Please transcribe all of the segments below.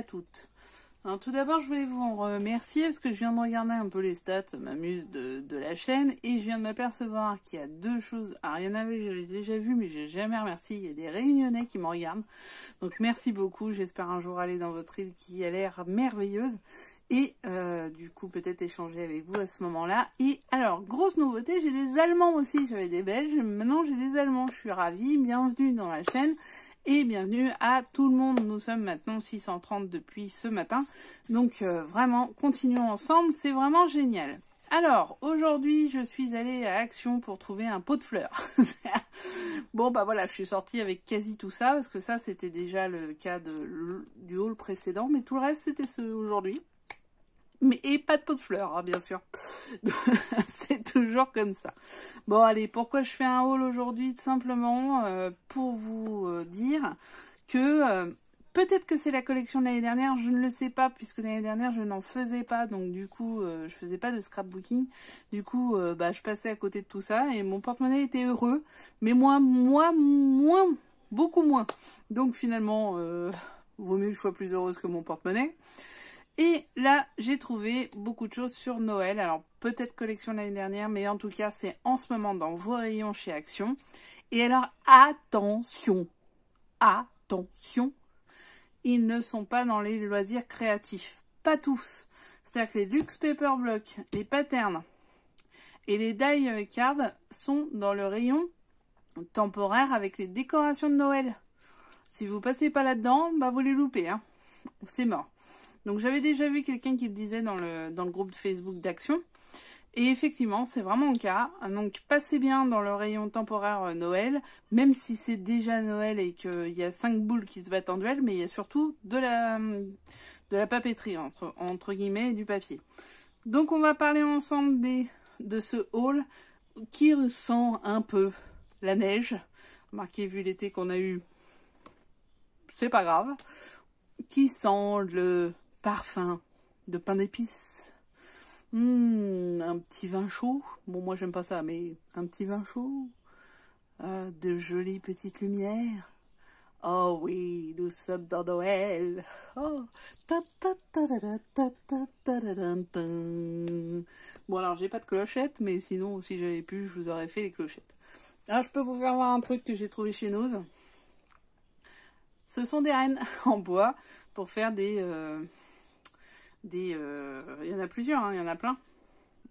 toutes. Alors tout d'abord, je voulais vous remercier parce que je viens de regarder un peu les stats, ça m'amuse de la chaîne, et je viens de m'apercevoir qu'il y a deux choses. Alors il y en avait, je l'ai déjà vu, mais j'ai jamais remercié. Il y a des Réunionnais qui me regardent. Donc merci beaucoup, j'espère un jour aller dans votre île qui a l'air merveilleuse. Et du coup peut-être échanger avec vous à ce moment-là. Et alors, grosse nouveauté, j'ai des Allemands aussi. J'avais des Belges, maintenant j'ai des Allemands. Je suis ravie, bienvenue dans la chaîne. Et bienvenue à tout le monde. Nous sommes maintenant 630 depuis ce matin. Donc vraiment, continuons ensemble. C'est vraiment génial. Alors, aujourd'hui, je suis allée à Action pour trouver un pot de fleurs. Bon, bah voilà, je suis sortie avec quasi tout ça. Parce que ça, c'était déjà le cas du haul précédent. Mais tout le reste, c'était ce aujourd'hui. Et pas de pot de fleurs, hein, bien sûr. C'est toujours comme ça. Bon, allez, pourquoi je fais un haul aujourd'hui? Simplement pour vous dire que peut-être que c'est la collection de l'année dernière, je ne le sais pas, puisque l'année dernière, je n'en faisais pas. Donc, du coup, je faisais pas de scrapbooking. Du coup, je passais à côté de tout ça et mon porte-monnaie était heureux. Mais beaucoup moins. Donc, finalement, vaut mieux que je sois plus heureuse que mon porte-monnaie. Et là, j'ai trouvé beaucoup de choses sur Noël. Alors, peut-être collection l'année dernière, mais en tout cas, c'est en ce moment dans vos rayons chez Action. Et alors, attention, attention, ils ne sont pas dans les loisirs créatifs. Pas tous. C'est-à-dire que les Luxe Paper Block, les patterns et les die cards sont dans le rayon temporaire avec les décorations de Noël. Si vous passez pas là-dedans, bah vous les loupez, hein. C'est mort. Donc j'avais déjà vu quelqu'un qui le disait dans le groupe de Facebook d'Action. Et effectivement, c'est vraiment le cas. Donc passez bien dans le rayon temporaire Noël, même si c'est déjà Noël et qu'il y a 5 boules qui se battent en duel, mais il y a surtout de la papeterie, entre guillemets, et du papier. Donc on va parler ensemble de ce haul qui ressent un peu la neige. Remarquez, vu l'été qu'on a eu, c'est pas grave. Qui sent le parfum de pain d'épices. Un petit vin chaud. Bon, moi, j'aime pas ça, mais un petit vin chaud. De jolies petites lumières. Oh oui, nous sommes dans Noël. Oh. Bon, alors, j'ai pas de clochette, mais sinon, si j'avais pu, je vous aurais fait les clochettes. Alors, je peux vous faire voir un truc que j'ai trouvé chez nous. Ce sont des rennes en bois pour faire il y en a plusieurs, hein, il y en a plein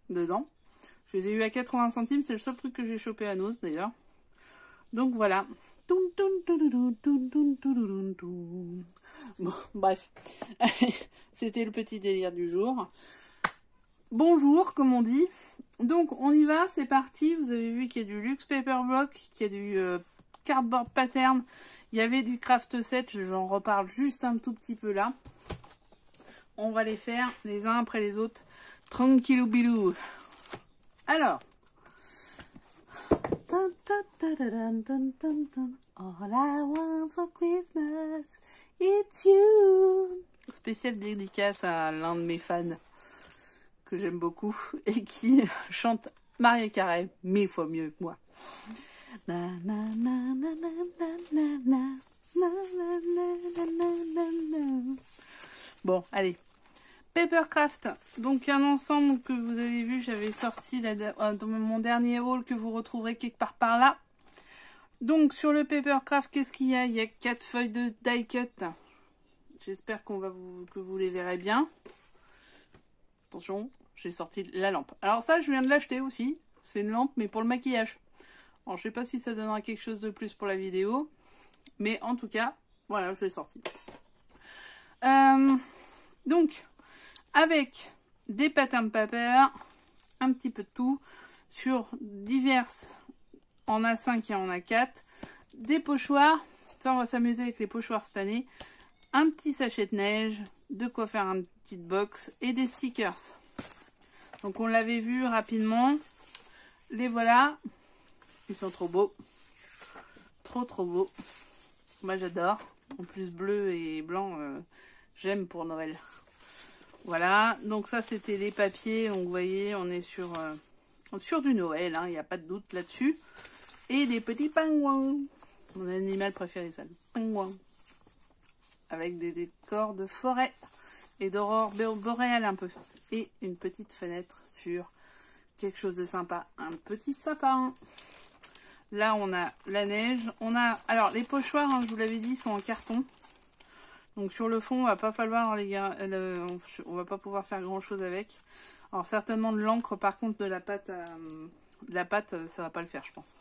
dedans. Je les ai eu à 80 centimes, c'est le seul truc que j'ai chopé à Noz d'ailleurs. Donc voilà. Bon, bref. C'était le petit délire du jour. Bonjour, comme on dit. Donc on y va, c'est parti. Vous avez vu qu'il y a du Luxe Paper Block, qu'il y a du Cardboard Pattern. Il y avait du craft set, j'en reparle juste un tout petit peu là. On va les faire les uns après les autres. Tranquillou bilou. Alors. All I want for Christmas, it's you. Spéciale dédicace à l'un de mes fans que j'aime beaucoup et qui chante Mariah Carey 1000 fois mieux que moi. Na, na, na, na, na, na, na, na, na, na, na. Bon, allez. Papercraft, donc un ensemble que vous avez vu, j'avais sorti dans mon dernier haul que vous retrouverez quelque part par là. Donc sur le Papercraft, qu'est-ce qu'il y a? Il y a 4 feuilles de die cut. J'espère que vous les verrez bien. Attention, j'ai sorti la lampe. Alors ça, je viens de l'acheter aussi. C'est une lampe, mais pour le maquillage. Alors, je sais pas si ça donnera quelque chose de plus pour la vidéo. Mais en tout cas, voilà, je l'ai sorti. Donc, avec des pattern paper, un petit peu de tout, sur diverses, en A5 et en A4, des pochoirs. Ça, on va s'amuser avec les pochoirs cette année. Un petit sachet de neige, de quoi faire une petite box et des stickers. Donc, on l'avait vu rapidement. Les voilà. Ils sont trop beaux. Trop beaux. Moi j'adore. En plus bleu et blanc, j'aime pour Noël. Voilà. Donc ça c'était les papiers. Donc vous voyez, on est sur du Noël. Hein, il n'y a pas de doute là-dessus. Et des petits pingouins. Mon animal préféré, ça. Le pingouin. avec des décors de forêt et d'aurore boréale un peu. Et une petite fenêtre sur quelque chose de sympa, un petit sapin. Là, on a la neige. On a, alors, les pochoirs, hein, je vous l'avais dit, sont en carton. Donc, sur le fond, on va pas falloir on va pas pouvoir faire grand chose avec. Alors, certainement de l'encre, par contre, de la pâte, ça va pas le faire, je pense.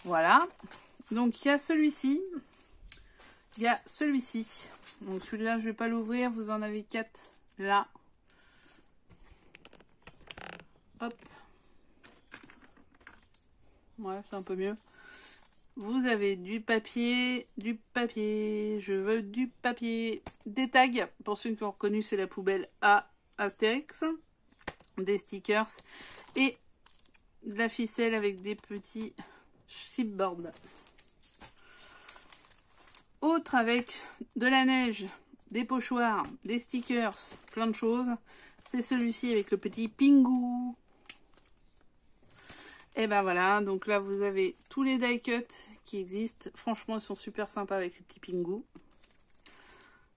Voilà. Donc, il y a celui-ci. Il y a celui-ci. Donc, celui-là, je vais pas l'ouvrir. Vous en avez 4 là. Hop. Ouais, c'est un peu mieux. Vous avez du papier, je veux du papier, des tags, pour ceux qui ont reconnu, c'est la poubelle à Astérix, des stickers et de la ficelle avec des petits chipboards. Autre avec de la neige, des pochoirs, des stickers, plein de choses, c'est celui-ci avec le petit Pingu. Et ben voilà, donc là vous avez tous les die cuts qui existent. Franchement, ils sont super sympas avec les petits Pingu.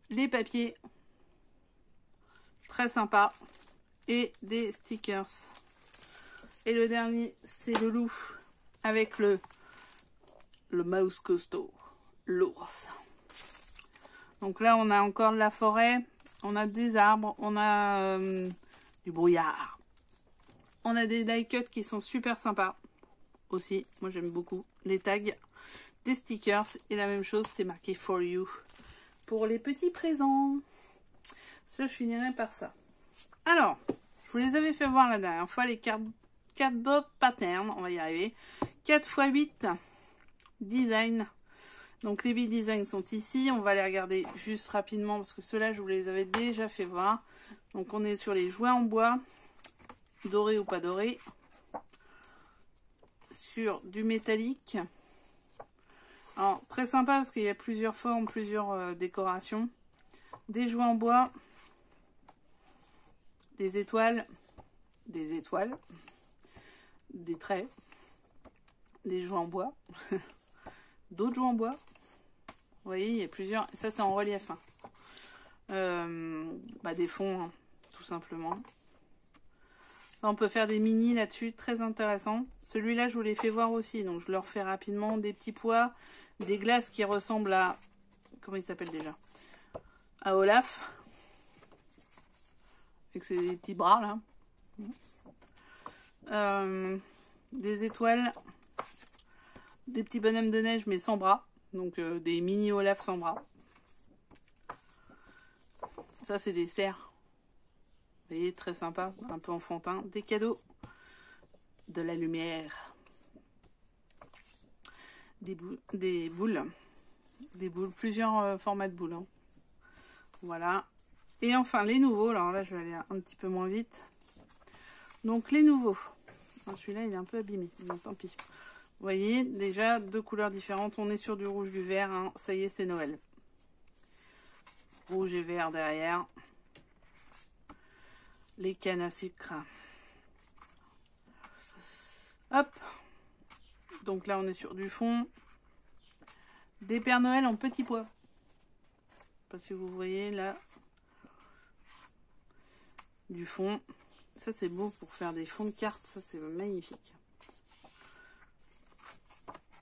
Les papiers, très sympa. Et des stickers. Et le dernier, c'est le loup avec le mouse costaud, l'ours. Donc là, on a encore de la forêt, on a des arbres, on a du brouillard. On a des die cuts qui sont super sympas aussi. Moi, j'aime beaucoup les tags, des stickers. Et la même chose, c'est marqué For You pour les petits présents. Ça, je finirai par ça. Alors, je vous les avais fait voir la dernière fois, les cardboard pattern. On va y arriver. 4x8 design. Donc, les 8 designs sont ici. On va les regarder juste rapidement parce que ceux-là, je vous les avais déjà fait voir. Donc, on est sur les jouets en bois. Doré ou pas doré, sur du métallique. Alors, très sympa parce qu'il y a plusieurs formes, plusieurs décorations. Des jouets en bois, des étoiles, des traits, des jouets en bois, d'autres jouets en bois. Vous voyez, il y a plusieurs. Ça, c'est en relief. Des fonds, hein, tout simplement. Là, on peut faire des mini là-dessus, très intéressant. Celui-là, je vous l'ai fait voir aussi, donc je le refais rapidement. Des petits pois, des glaces qui ressemblent à... Comment il s'appelle déjà? À Olaf. Avec ses petits bras, là. Des étoiles. Des petits bonhommes de neige, mais sans bras. Donc, des mini Olaf sans bras. Ça, c'est des cerfs. Vous voyez, très sympa, un peu enfantin. Des cadeaux, de la lumière, des boules, plusieurs formats de boules. Hein. Voilà. Et enfin, les nouveaux. Alors là, je vais aller un petit peu moins vite. Donc, les nouveaux. Celui-là, il est un peu abîmé. Donc, tant pis. Vous voyez, déjà, 2 couleurs différentes. On est sur du rouge, du vert. Hein. Ça y est, c'est Noël. Rouge et vert derrière. Les cannes à sucre. Hop. Donc là, on est sur du fond. Des Pères Noël en petits pois. Je sais pas si vous voyez là. Du fond. Ça, c'est beau pour faire des fonds de cartes. Ça, c'est magnifique.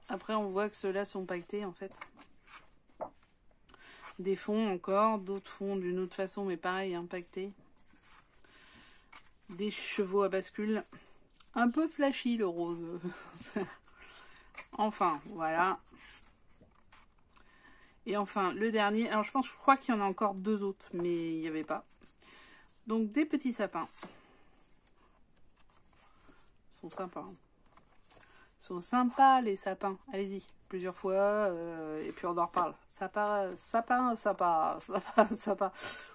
Après, on voit que ceux-là sont paquetés, en fait. Des fonds encore. D'autres fonds d'une autre façon, mais pareil, impactés. Des chevaux à bascule. Un peu flashy, le rose. Enfin, voilà. Et enfin, le dernier. Alors, je crois qu'il y en a encore 2 autres, mais il n'y avait pas. Donc, des petits sapins. Ils sont sympas. Hein. Ils sont sympas, les sapins. Allez-y, plusieurs fois, et puis on en reparle. Sapin.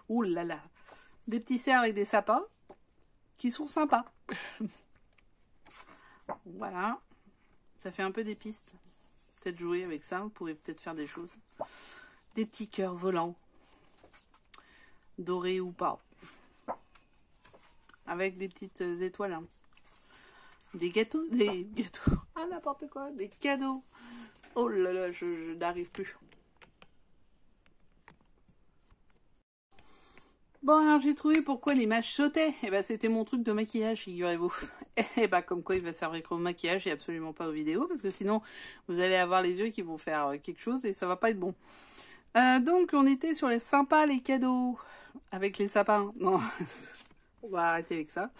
Ouh là là. Des petits cerfs avec des sapins qui sont sympas. Voilà. Ça fait un peu des pistes. Peut-être jouer avec ça. Vous pouvez peut-être faire des choses. Des petits cœurs volants. Dorés ou pas. Avec des petites étoiles. Hein. Des gâteaux. Ah, n'importe quoi. Des cadeaux. Oh là là, je n'arrive plus. Bon, alors j'ai trouvé pourquoi l'image sautait. Et ben c'était mon truc de maquillage, figurez-vous. Et ben comme quoi il va servir qu'au maquillage et absolument pas aux vidéos, parce que sinon vous allez avoir les yeux qui vont faire quelque chose et ça va pas être bon. Donc on était sur les sympas, les cadeaux, avec les sapins. Non, on va arrêter avec ça.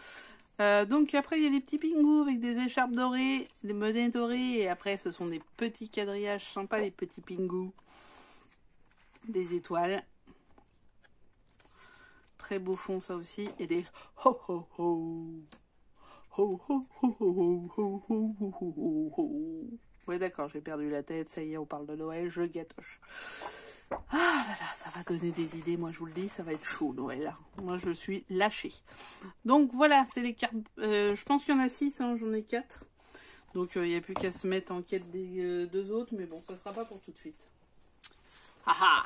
Donc après il y a des petits pingous avec des écharpes dorées, des monnaies dorées, et après ce sont des petits quadrillages sympas, les petits pingous. Des étoiles. Très beau fond ça aussi, et des ho ho ho. Ho ho ho ho ho ho ho ho ho. Ouais d'accord, j'ai perdu la tête, ça y est, on parle de Noël, je gâtoche. Ah là là, ça va donner des idées, moi je vous le dis, ça va être chaud Noël. Moi je suis lâchée. Donc voilà, c'est les cartes. Je pense qu'il y en a 6, hein, j'en ai 4. Donc il n'y a plus qu'à se mettre en quête des 2 autres, mais bon, ça sera pas pour tout de suite. Ah ah,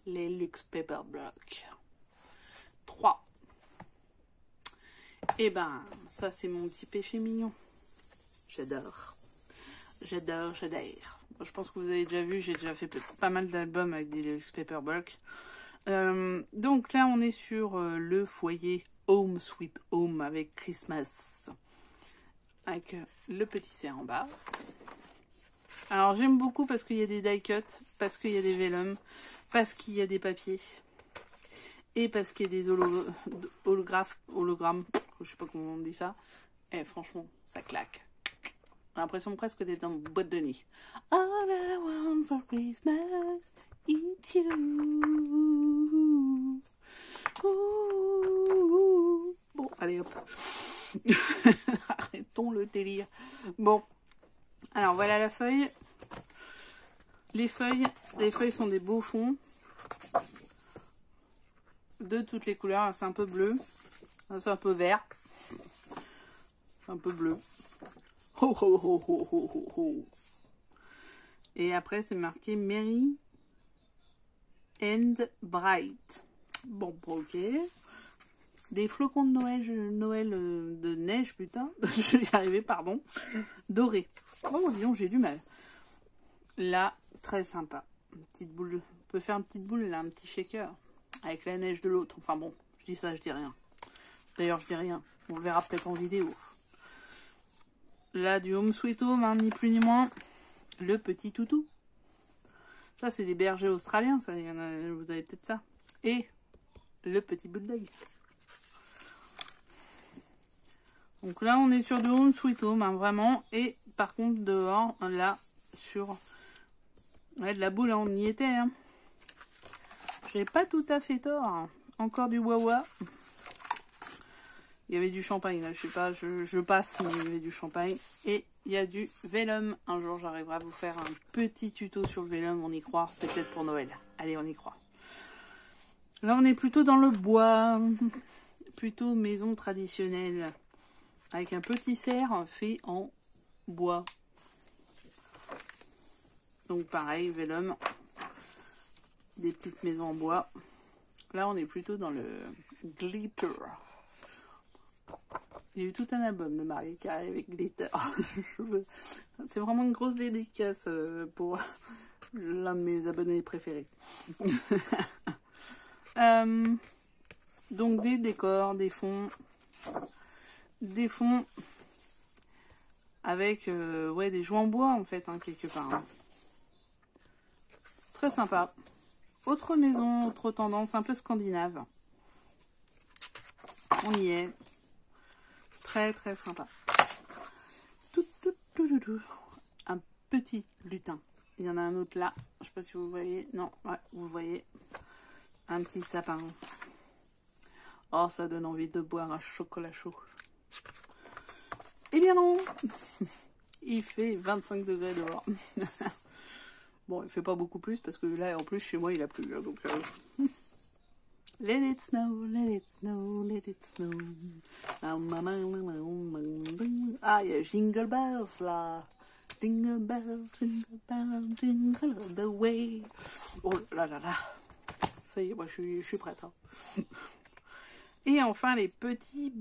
les Luxe Paper Block. 3. Et ben, ça c'est mon petit péché mignon. J'adore. J'adore, j'adore. Je pense que vous avez déjà vu, j'ai déjà fait pas mal d'albums avec des Luxe Paper Block. Donc là, on est sur le foyer Home Sweet Home avec Christmas. Avec le petit cerf en bas. Alors j'aime beaucoup parce qu'il y a des die cuts, parce qu'il y a des vellums, parce qu'il y a des papiers. Et parce qu'il y a des hologrammes, je sais pas comment on dit ça. Et franchement, ça claque. J'ai l'impression presque d'être dans une boîte de nuit. All I want for Christmas is you. Ouh. Bon, allez hop. Arrêtons le délire. Bon, alors voilà la feuille. Les feuilles sont des beaux fonds. De toutes les couleurs, c'est un peu bleu, c'est un peu vert, un peu bleu. Ho, ho, ho, ho, ho, ho, ho. Et après c'est marqué Merry and Bright. Bon, ok. Des flocons de Noël, de neige, putain, je vais y arriver, pardon, doré. Oh, disons, j'ai du mal. Là, très sympa. Une petite boule, on peut faire une petite boule là, un petit shaker. Avec la neige de l'autre. Enfin bon, je dis ça, je dis rien. D'ailleurs, je dis rien. On verra peut-être en vidéo. Là, du Home Sweet Home, hein, ni plus ni moins. Le petit toutou. Ça, c'est des bergers australiens. Ça, y en a, vous avez peut-être ça. Et le petit bulldog. Donc là, on est sur du Home Sweet Home, hein, vraiment. Et par contre, dehors, là, sur... Ouais, de la boule, on y était, hein. J'ai pas tout à fait tort. Encore du Wawa. Il y avait du champagne là, je sais pas, je passe, mais il y avait du champagne. Et il y a du vellum. Un jour j'arriverai à vous faire un petit tuto sur le vellum, on y croit, c'est peut-être pour Noël. Allez, on y croit. Là on est plutôt dans le bois. Plutôt maison traditionnelle. Avec un petit cerf fait en bois. Donc pareil, vellum. Des petites maisons en bois. Là, on est plutôt dans le glitter. Il y a eu tout un album de Mariah Carey avec glitter. C'est vraiment une grosse dédicace pour l'un de mes abonnés préférés. Donc des décors, des fonds avec ouais, des jouets en bois en fait, hein, quelque part. Hein. Très sympa. Autre maison, autre tendance, un peu scandinave. On y est. Très très sympa. Un petit lutin. Il y en a un autre là. Je sais pas si vous voyez. Non, ouais, vous voyez. Un petit sapin. Oh, ça donne envie de boire un chocolat chaud. Eh bien non. Il fait 25 degrés dehors. Bon, il fait pas beaucoup plus parce que là, en plus, chez moi, il a plu. Donc, let it snow, let it snow, let it snow. Ah, il y a Jingle Bells là. Jingle bells, jingle all the way. Oh là là là. Ça y est, moi, je suis prête. Hein. Et enfin, les petits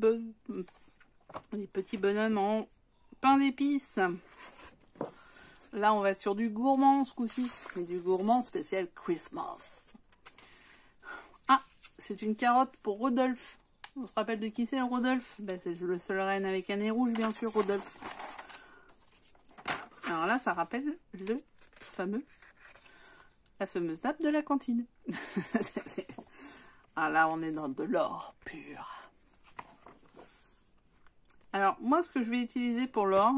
bonhommes en pain d'épices. Là, on va être sur du gourmand ce coup-ci. Mais du gourmand spécial Christmas. Ah, c'est une carotte pour Rodolphe. On se rappelle de qui c'est, Rodolphe? Ben, c'est le seul renne avec un nez rouge, bien sûr, Rodolphe. Alors là, ça rappelle la fameuse nappe de la cantine. Ah là, on est dans de l'or pur. Alors, moi, ce que je vais utiliser pour l'or,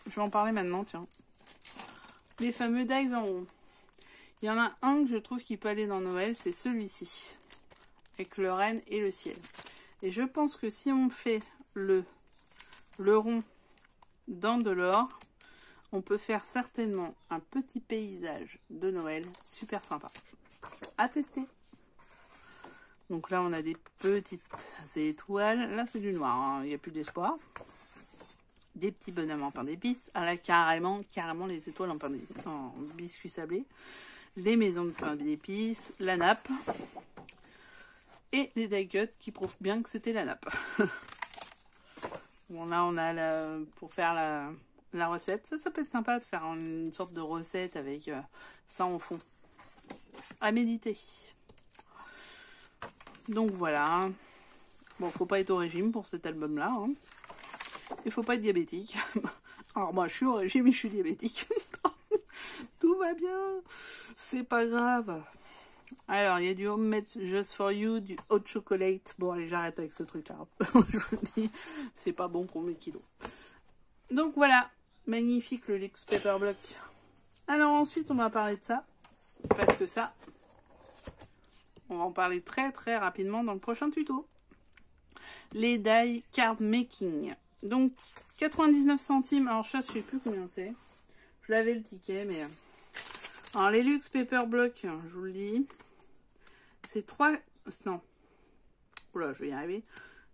je vais en parler maintenant, tiens. Les fameux dies en rond. Il y en a un que je trouve qui peut aller dans Noël, c'est celui-ci. Avec le renne et le ciel. Et je pense que si on fait le rond dans de l'or, on peut faire certainement un petit paysage de Noël super sympa. À tester. Donc là, on a des petites étoiles. Là, c'est du noir, hein. Il n'y a plus d'espoir. Des petits bonhommes en pain d'épices. Ah là, carrément les étoiles en biscuit sablé. Les maisons de pain d'épices. La nappe. Et les die cuts qui prouvent bien que c'était la nappe. Bon, là, on a pour faire la recette. Ça peut être sympa de faire une sorte de recette avec ça en fond. À méditer. Donc voilà. Bon, faut pas être au régime pour cet album-là. Hein. Il faut pas être diabétique. Alors moi, je suis au régime et je suis diabétique. Tout va bien. C'est pas grave. Alors, il y a du Homemade Just For You, du Hot Chocolate. Bon, allez, j'arrête avec ce truc-là. Je vous le dis, c'est pas bon pour mes kilos. Donc voilà, magnifique le Luxe Paper Block. Alors ensuite, on va parler de ça. Parce que ça, on va en parler très très rapidement dans le prochain tuto. Les die card making. Donc, 99 centimes. Alors, ça, je sais plus combien c'est. Je l'avais le ticket, mais... Alors, les Luxe Paper Block, je vous le dis, c'est 3... Non. Oula, je vais y arriver.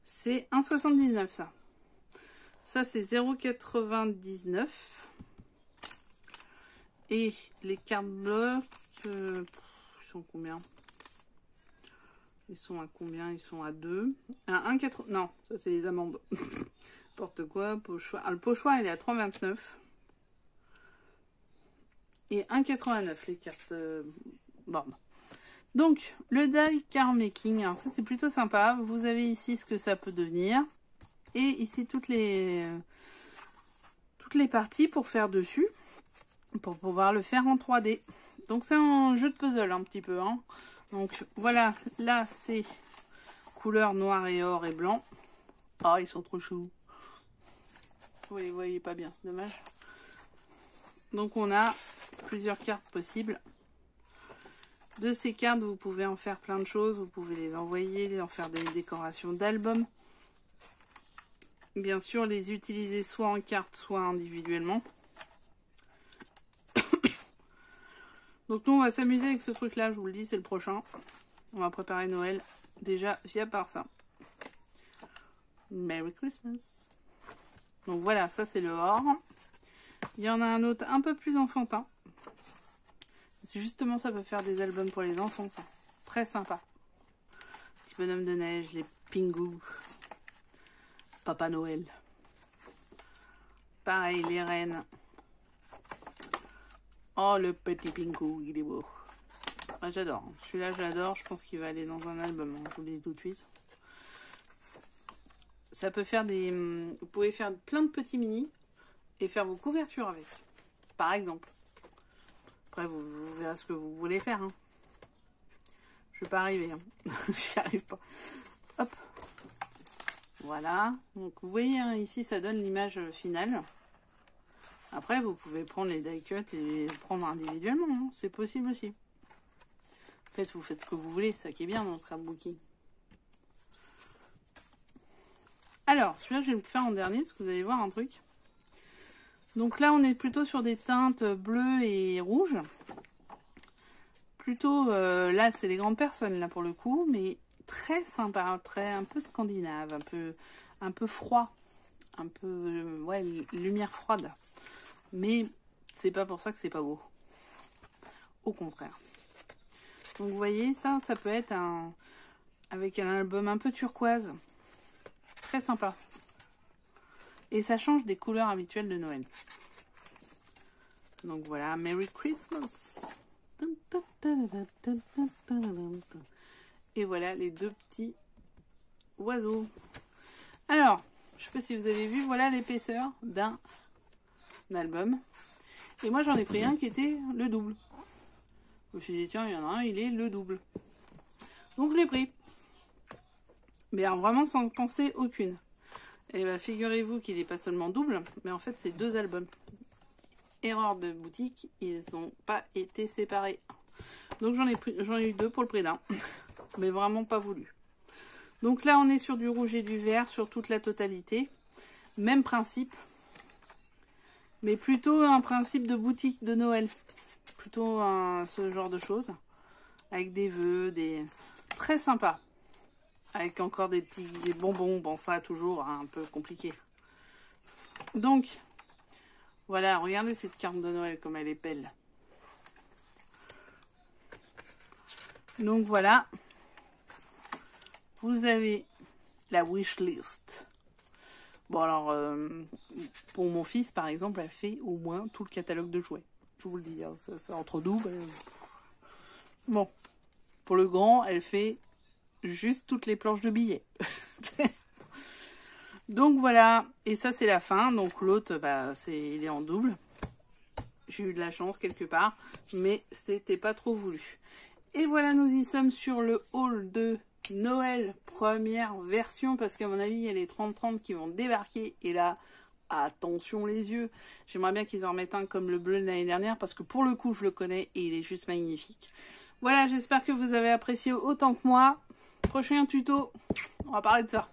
C'est 1,79 ça. Ça, c'est 0,99. Et les cartes blocs, ils sont combien? Ils sont à combien? Ils sont à 2. À 1,80. Non, ça, c'est les amandes. N'importe quoi. Pochoir. Ah, le pochoir, il est à 3,29. Et 1,89 les cartes bornes. Donc, le die card making, alors ça c'est plutôt sympa. Vous avez ici ce que ça peut devenir. Et ici toutes les parties pour faire dessus. Pour pouvoir le faire en 3D. Donc c'est un jeu de puzzle un petit peu. Hein. Donc voilà, là c'est couleur noir et or et blanc. Ah, ils sont trop choux. Vous les voyez pas bien, c'est dommage. Donc on a plusieurs cartes possibles. De ces cartes, vous pouvez en faire plein de choses. Vous pouvez les envoyer, en faire des décorations d'albums. Bien sûr, les utiliser soit en carte, soit individuellement. Donc nous, on va s'amuser avec ce truc-là. Je vous le dis, c'est le prochain. On va préparer Noël déjà via par ça. Merry Christmas. Donc voilà, ça c'est le or. Il y en a un autre un peu plus enfantin. C'est justement, ça peut faire des albums pour les enfants, ça. Très sympa. Petit bonhomme de neige, les Pingu. Papa Noël. Pareil, les rennes. Oh, le petit Pingu, il est beau. Ah, j'adore. Celui-là, j'adore. Je pense qu'il va aller dans un album. Je vous le dis tout de suite. Ça peut faire des... Vous pouvez faire plein de petits mini et faire vos couvertures avec. Par exemple. Après, vous verrez ce que vous voulez faire. Hein. Je ne vais pas arriver. Hein. J'y arrive pas. Hop. Voilà. Donc, vous voyez, hein, ici, ça donne l'image finale. Après, vous pouvez prendre les die cuts et les prendre individuellement. Hein. C'est possible aussi. En fait, vous faites ce que vous voulez. C'est ça qui est bien dans le scrapbooking. Alors, celui-là, je vais le faire en dernier parce que vous allez voir un truc. Donc là, on est plutôt sur des teintes bleues et rouges. Plutôt, là, c'est les grandes personnes, là, pour le coup. Mais très sympa, un peu scandinave, un peu froid. Un peu, ouais, lumière froide. Mais c'est pas pour ça que c'est pas beau. Au contraire. Donc vous voyez, ça peut être avec un album un peu turquoise. Très sympa. Et ça change des couleurs habituelles de Noël. Donc voilà, Merry Christmas. Et voilà les deux petits oiseaux. Alors, je sais pas si vous avez vu, voilà l'épaisseur d'un album. Et moi j'en ai pris un qui était le double. Je me suis dit tiens, il y en a un, il est le double. Donc je l'ai pris. Mais alors, vraiment sans penser aucune. Et bien figurez-vous qu'il n'est pas seulement double, mais en fait c'est deux albums. Erreur de boutique, ils n'ont pas été séparés. Donc j'en ai eu deux pour le prix d'un. Mais vraiment pas voulu. Donc là on est sur du rouge et du vert sur toute la totalité. Même principe. Mais plutôt un principe de boutique de Noël. Plutôt ce genre de choses. Avec des vœux, des... Très sympa. Avec encore des bonbons. Bon ça toujours hein, un peu compliqué. Donc, voilà, regardez cette carte de Noël comme elle est belle. Donc voilà. Vous avez la wish list. Bon alors, pour mon fils par exemple, elle fait au moins tout le catalogue de jouets. Je vous le dis, hein, c'est entre nous. Bon, pour le grand, elle fait juste toutes les planches de billets. Donc voilà, et ça c'est la fin. Donc l'autre, bah, il est en double. J'ai eu de la chance quelque part, mais c'était pas trop voulu. Et voilà, nous y sommes sur le haul de Noël, première version, parce qu'à mon avis, il y a les 30-30 qui vont débarquer. Et là, attention les yeux. J'aimerais bien qu'ils en remettent un comme le bleu de l'année dernière, parce que pour le coup, je le connais et il est juste magnifique. Voilà, j'espère que vous avez apprécié autant que moi. Prochain tuto, on va parler de ça.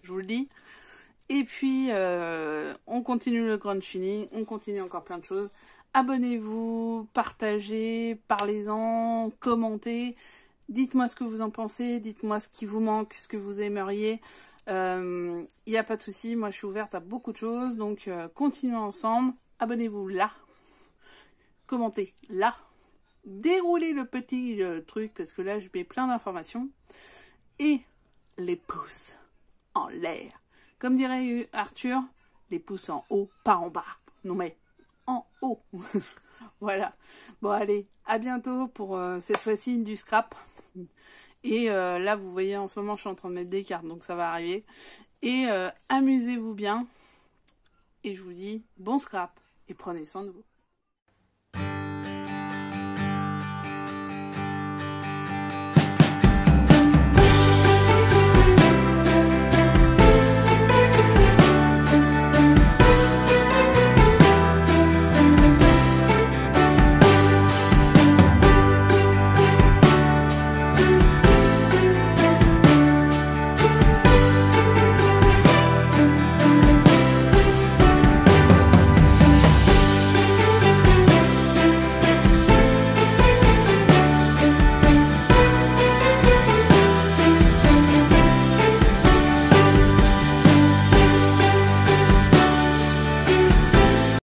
Je vous le dis. Et puis, on continue le crowdfunding, on continue encore plein de choses. Abonnez-vous, partagez, parlez-en, commentez. Dites-moi ce que vous en pensez, dites-moi ce qui vous manque, ce que vous aimeriez. Il n'y a pas de souci, moi je suis ouverte à beaucoup de choses. Donc, continuons ensemble. Abonnez-vous là. Commentez là. Déroulez le petit truc parce que là, je mets plein d'informations. Et les pouces en l'air. Comme dirait Arthur, les pouces en haut, pas en bas. Non mais en haut. Voilà. Bon allez, à bientôt pour cette fois-ci du scrap. Et là, vous voyez, en ce moment, je suis en train de mettre des cartes, donc ça va arriver. Et amusez-vous bien. Et je vous dis bon scrap et prenez soin de vous.